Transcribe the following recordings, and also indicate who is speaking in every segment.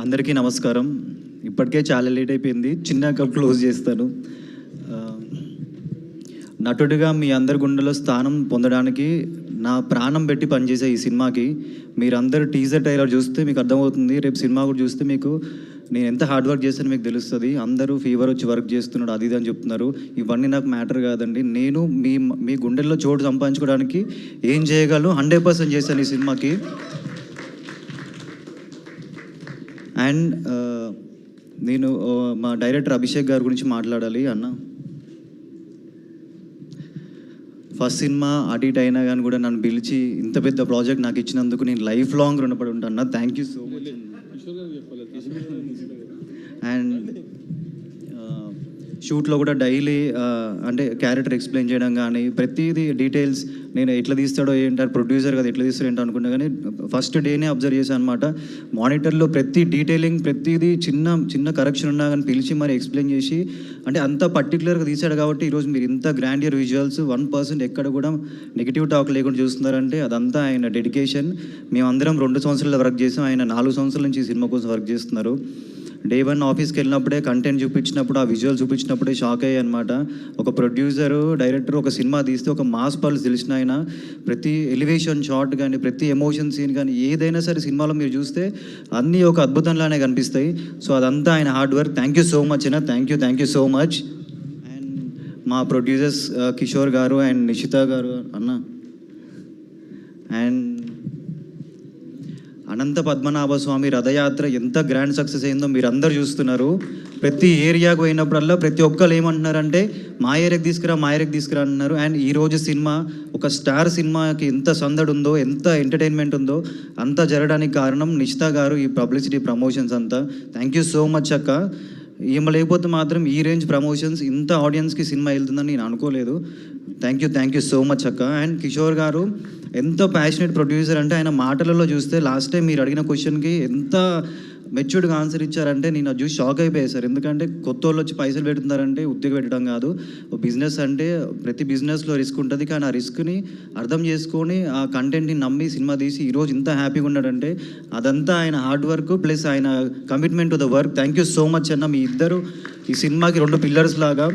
Speaker 1: అందరికీ నమస్కారం. ఇప్పటికే చాలా లేట్ అయిపోయింది. చిన్నగా క్లోజ్ చేస్తాను. నటుడిగా మీ అందరి గుండెలో స్థానం పొందడానికి నా ప్రాణం పెట్టి పనిచేసే ఈ సినిమాకి మీరందరూ టీజర్ ట్రైలర్ చూస్తే మీకు అర్థమవుతుంది. రేపు సినిమా కూడా చూస్తే మీకు నేను ఎంత హార్డ్ వర్క్ చేస్తానో మీకు తెలుస్తుంది. అందరూ ఫీవర్ వచ్చి వర్క్ చేస్తున్నాడు అది ఇది అని చెప్తున్నారు. ఇవన్నీ నాకు మ్యాటర్ కాదండి. నేను మీ గుండెల్లో చోటు సంపాదించుకోవడానికి ఏం చేయగలను 100% చేశాను ఈ సినిమాకి. అండ్ నేను మా డైరెక్టర్ అభిషేక్ గారి గురించి మాట్లాడాలి అన్న. ఫస్ట్ సినిమా అటు ఇటు అయినా కానీ కూడా నన్ను పిలిచి ఇంత పెద్ద ప్రాజెక్ట్ నాకు ఇచ్చినందుకు నేను లైఫ్ లాంగ్ రుణపడి ఉంటాను అన్న. Thank you so much. And షూట్లో కూడా డైలీ అంటే క్యారెక్టర్ ఎక్స్ప్లెయిన్ చేయడం కానీ ప్రతిదీ డీటెయిల్స్ నేను ఎట్లా తీస్తాడో ఏంటారు ప్రొడ్యూసర్ కదా ఎట్లా తీస్తాడో ఏంటో అనుకున్నా కానీ ఫస్ట్ డేనే అబ్జర్వ్ చేశాను అనమాట. మానిటర్లో ప్రతి డీటెయిలింగ్ ప్రతిదీ చిన్న కరెక్షన్ ఉన్నా కానీ పిలిచి మరి ఎక్స్ప్లెయిన్ చేసి అంటే అంత పర్టికులర్గా తీశాడు కాబట్టి ఈరోజు మీరు ఇంత గ్రాండియర్ విజువల్స్ 1% ఎక్కడ కూడా నెగిటివ్ టాక్ లేకుండా చూస్తున్నారంటే అదంతా ఆయన డెడికేషన్. మేమందరం 2 సంవత్సరాలు వర్క్ చేసాం, ఆయన 4 సంవత్సరాల నుంచి ఈ సినిమా కోసం వర్క్ చేస్తున్నారు. డే 1 ఆఫీస్కి వెళ్ళినప్పుడే కంటెంట్ చూపించినప్పుడు ఆ విజువల్ చూపించినప్పుడే షాక్ అయ్యాయి అనమాట. ఒక ప్రొడ్యూసరు డైరెక్టర్ ఒక సినిమా తీస్తే ఒక మాస్ పల్స్ తెలిసిన ఆయన ప్రతి ఎలివేషన్ షాట్ కానీ ప్రతి ఎమోషన్ సీన్ కానీ ఏదైనా సరే సినిమాలో మీరు చూస్తే అన్నీ ఒక అద్భుతంలానే కనిపిస్తాయి. సో అదంతా ఆయన hard work. Thank you so much అన్న. Thank you so much. And మా ప్రొడ్యూసర్స్ కిషోర్ గారు అండ్ నిషిత గారు అన్న. అండ్ అనంత పద్మనాభ స్వామి రథయాత్ర ఎంత గ్రాండ్ సక్సెస్ అయిందో మీరు అందరు చూస్తున్నారు. ప్రతి ఏరియాకు పోయినప్పుడల్లా ప్రతి ఒక్కరు ఏమంటున్నారంటే మా ఏరియాకి తీసుకురా అంటున్నారు. అండ్ ఈరోజు సినిమా ఒక స్టార్ సినిమాకి ఎంత సందడి ఉందో ఎంత ఎంటర్టైన్మెంట్ ఉందో అంతా జరగడానికి కారణం నిషిత గారు, ఈ పబ్లిసిటీ ప్రమోషన్స్ అంతా. థ్యాంక్ యూ సో మచ్ అక్క. ఈమె లేకపోతే మాత్రం ఈ రేంజ్ ప్రమోషన్స్ ఇంత ఆడియన్స్కి సినిమా వెళ్తుందని నేను అనుకోలేదు. థ్యాంక్ యూ సో మచ్ అక్క. అండ్ కిషోర్ గారు ఎంత ప్యాషనేట్ ప్రొడ్యూసర్ అంటే ఆయన మాటలలో చూస్తే లాస్ట్ టైం మీరు అడిగిన క్వశ్చన్కి ఎంత మెచ్యూర్డ్గా ఆన్సర్ ఇచ్చారంటే నేను అది చూసి షాక్ అయిపోయాను సార్. ఎందుకంటే కొత్త వాళ్ళు వచ్చి పైసలు పెడుతున్నారంటే ఉద్యోగం పెట్టడం కాదు. బిజినెస్ అంటే ప్రతి బిజినెస్లో రిస్క్ ఉంటుంది, కానీ ఆ రిస్క్ని అర్థం చేసుకొని ఆ కంటెంట్ని నమ్మి సినిమా తీసి ఈరోజు ఇంత హ్యాపీగా ఉన్నాడంటే అదంతా ఆయన హార్డ్ వర్క్ ప్లస్ ఆయన commitment to the work. Thank you so much అన్న. మీ ఇద్దరు ఈ సినిమాకి 2 పిల్లర్స్ లాగా.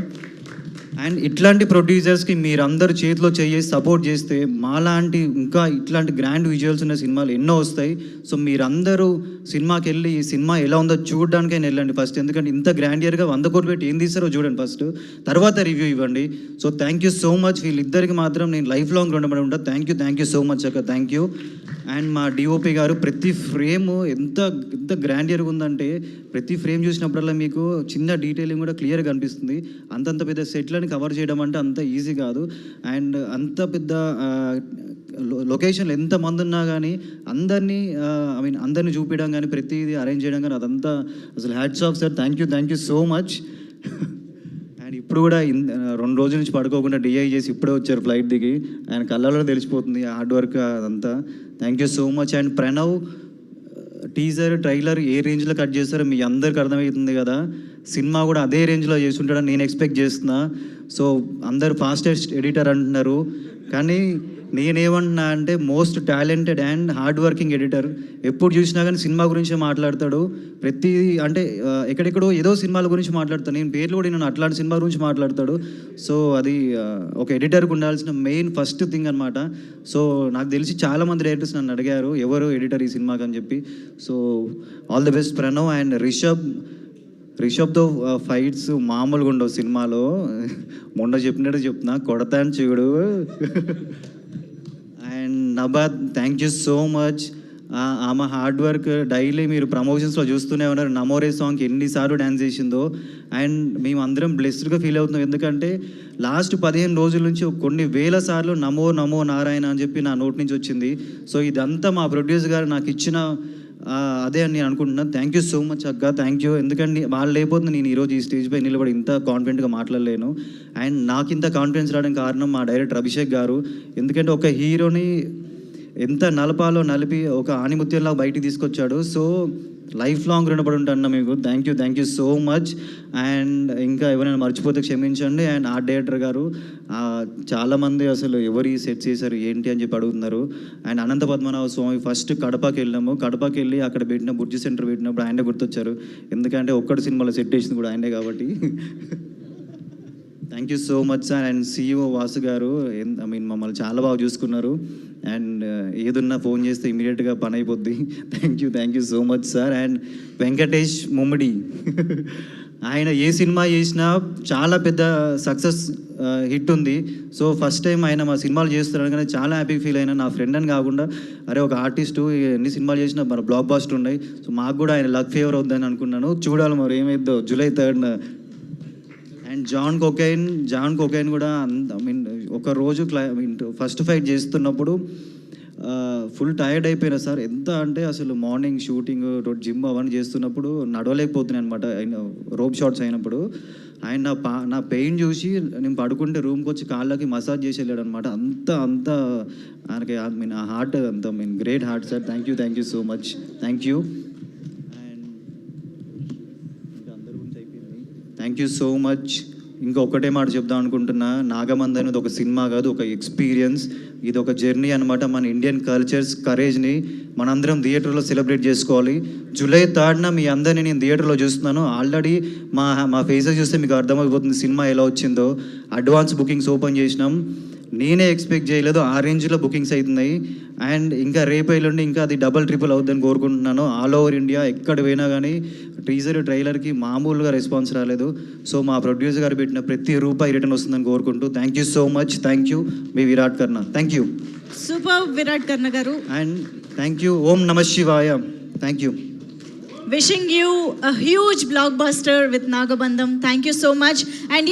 Speaker 1: అండ్ ఇట్లాంటి ప్రొడ్యూసర్స్కి మీరందరూ చేతిలో చేసి సపోర్ట్ చేస్తే మాలాంటి ఇంకా ఇట్లాంటి గ్రాండ్ విజువల్స్ ఉన్న సినిమాలు ఎన్నో వస్తాయి. సో మీరందరూ సినిమాకి వెళ్ళి ఈ సినిమా ఎలా ఉందో చూడడానికైనా వెళ్ళండి ఫస్ట్. ఎందుకంటే ఇంత గ్రాండియర్గా 100 కోట్లు పెట్టి ఏం తీస్తారో చూడండి ఫస్ట్, తర్వాత రివ్యూ ఇవ్వండి. So thank you so much. వీళ్ళిద్దరికి మాత్రం నేను లైఫ్ లాంగ్ రుణపడి ఉంటాను. థ్యాంక్ యూ సో మచ్ అక్క. Thank you. అండ్ మా డిఓపి గారు ప్రతి ఫ్రేమ్ ఎంత గ్రాండియర్గా ఉందంటే ప్రతి ఫ్రేమ్ చూసినప్పుడల్లా మీకు చిన్న డీటెయిలింగ్ కూడా క్లియర్గా కనిపిస్తుంది. అంతంత పెద్ద సెట్లని కవర్ చేయడం అంటే అంత ఈజీ కాదు. అండ్ అంత పెద్ద లొకేషన్లు ఎంతమంది ఉన్నా కానీ అందరినీ చూపించడం కానీ ప్రతిదీ అరేంజ్ చేయడం కానీ అదంతా అసలు hats off sir. Thank you so much. And ఇప్పుడు కూడా 2 రోజుల నుంచి పడుకోకుండా డిఐ చేసి ఇప్పుడే వచ్చారు ఫ్లైట్ దిగి. ఆయన కళ్ళలో తెలిసిపోతుంది హార్డ్ వర్క్ అదంతా. Thank you so much. And Pranav teaser trailer ఏ రేంజ్లో కట్ చేస్తారో మీ అందరికి అర్థమవుతుంది కదా. సినిమా కూడా అదే రేంజ్లో చేసి ఉంటాడని నేను ఎక్స్పెక్ట్ చేస్తున్నా. సో అందరు ఫాస్టెస్ట్ ఎడిటర్ అంటున్నారు, కానీ నేనేమంటున్నా అంటే most talented and hard working editor. ఎప్పుడు చూసినా కానీ సినిమా గురించే మాట్లాడతాడు. ప్రతి అంటే ఎక్కడెక్కడో ఏదో సినిమాల గురించి మాట్లాడతాడు. నేను పేర్లు కూడా నేను అట్లాంటి సినిమా గురించి మాట్లాడతాడు. సో అది ఒక ఎడిటర్కి ఉండాల్సిన మెయిన్ ఫస్ట్ థింగ్ అనమాట. సో నాకు తెలిసి చాలామంది డైరెక్టర్స్ నన్ను అడిగారు ఎవరు ఎడిటర్ ఈ సినిమాకి అని చెప్పి. So all the best Pranav. And రిషబ్తో ఫైట్స్ మామూలుగా ఉండవు సినిమాలో. మొన్న చెప్పినట్టు చెప్తున్నా కొడతాను చూడు. అండ్ నబాద్ థ్యాంక్ యూ సో మచ్. ఆమె హార్డ్ వర్క్ డైలీ మీరు ప్రమోషన్స్లో చూస్తూనే ఉన్నారు. నమోరే సాంగ్కి ఎన్నిసార్లు డ్యాన్స్ చేసిందో. అండ్ మేము అందరం బ్లెస్డ్గా ఫీల్ అవుతున్నాం. ఎందుకంటే లాస్ట్ 15 రోజుల నుంచి కొన్ని వేల సార్లు నమో నారాయణ అని చెప్పి నా నోటి నుంచి వచ్చింది. సో ఇదంతా మా ప్రొడ్యూసర్ గారు నాకు ఇచ్చిన అదే అని నేను అనుకుంటున్నాను. థ్యాంక్ యూ సో మచ్ అక్క. Thank you. ఎందుకంటే వాళ్ళు లేకపోతే నేను ఈరోజు ఈ స్టేజ్ పై నిలబడి ఇంత కాన్ఫిడెంట్గా మాట్లాడలేను. అండ్ నాకు ఇంత కాన్ఫిడెన్స్ రావడానికి కారణం మా డైరెక్టర్ అభిషేక్ గారు. ఎందుకంటే ఒక హీరోని ఎంత నలపాలో నలిపి ఒక ఆణిముత్యంలా బయటికి తీసుకొచ్చాడు. సో లైఫ్ లాంగ్ రుణపడి ఉంటాను మీకు. Thank you so much. And ఇంకా ఎవరైనా మర్చిపోతే క్షమించండి. అండ్ ఆర్ట్ డైరెక్టర్ గారు, చాలామంది అసలు ఎవరు సెట్ చేశారు ఏంటి అని చెప్పి అడుగుతున్నారు. అండ్ అనంత పద్మనాభ స్వామి ఫస్ట్ కడపకి వెళ్ళాము. కడపకి వెళ్ళి అక్కడ పెట్టిన బుర్జి సెంటర్ పెట్టినప్పుడు ఆయనే గుర్తొచ్చారు. ఎందుకంటే ఒక్కటి సినిమాలో సెట్ చేసింది కూడా ఆయనే కాబట్టి. Thank you so much sir. And CEO Vasu గారు మమ్మల్ని చాలా బాగా చూసుకున్నారు. అండ్ ఏదున్నా ఫోన్ చేస్తే ఇమీడియట్గా పని అయిపోద్ది. Thank you so much sir. And Venkatesh Mummidi, ఆయన ఏ సినిమా చేసినా చాలా పెద్ద సక్సెస్ హిట్ ఉంది. సో ఫస్ట్ టైం ఆయన మా సినిమాలు చేస్తున్నాడు కానీ చాలా హ్యాపీ ఫీల్ అయినా. నా ఫ్రెండ్ అని కాకుండా అరే ఒక ఆర్టిస్టు ఎన్ని సినిమాలు చేసినా మన బ్లాక్ బాస్టర్ ఉన్నాయి. సో మాకు కూడా ఆయన లక్ ఫేవర్ అవుద్దని అనుకున్నాను. చూడాలి మరి ఏమైద్దో July 3rd. అండ్ జాన్ కొకైన్ కూడా ఒక రోజు ఫస్ట్ ఫైట్ చేస్తున్నప్పుడు ఫుల్ టైర్డ్ అయిపోయినా సార్. ఎంత అంటే అసలు మార్నింగ్ షూటింగ్, జిమ్ అవన్నీ చేస్తున్నప్పుడు నడవలేకపోతున్నాను అనమాట. రోప్ షాట్స్ అయినప్పుడు ఆయన నా పెయిన్ చూసి నేను పడుకుంటే రూమ్కి వచ్చి కాళ్ళకి మసాజ్ చేసి వెళ్ళాడు అనమాట. అంత ఆయనకి ఆ heart great heart sir. Thank you so much. Thank you so much. ఇంకా ఒకటే మాట చెప్దాం అనుకుంటున్నా, నాగమంది అనేది ఒక సినిమా కాదు, ఒక ఎక్స్పీరియన్స్. ఇది ఒక జర్నీ అనమాట. మన ఇండియన్ కల్చర్స్ కరేజ్ని మనందరం థియేటర్లో సెలబ్రేట్ చేసుకోవాలి. July 3rd మీ అందరినీ నేను థియేటర్లో చూస్తున్నాను. ఆల్రెడీ మా ఫేసెస్ చూస్తే మీకు అర్థమైపోతుంది సినిమా ఎలా వచ్చిందో. అడ్వాన్స్ బుకింగ్స్ ఓపెన్ చేసినాం. నేనే ఎక్స్పెక్ట్ చేయలేదు ఆ రేంజ్లో బుకింగ్స్ అవుతున్నాయి. అండ్ ఇంకా రేపు ఎల్లుండి ఇంకా అది ట్రిపుల్ అవుతుందని కోరుకుంటున్నాను. ఆల్ ఓవర్ ఇండియా ఎక్కడ పోయినా కానీ ట్రైలర్కి మామూలుగా రెస్పాన్స్ రాలేదు. సో మా ప్రొడ్యూసర్ గారు పెట్టిన ప్రతి రూపాయి రిటర్న్ వస్తుందని కోరుకుంటూ thank you so much. Thank you మీ Virat Karna. Thank you.
Speaker 2: Super Virat Karna garu.
Speaker 1: And thank you. ఓం నమ శివాయ. Thank you.
Speaker 2: Wishing you a huge blockbuster with Nagabandham. Thank you so much. And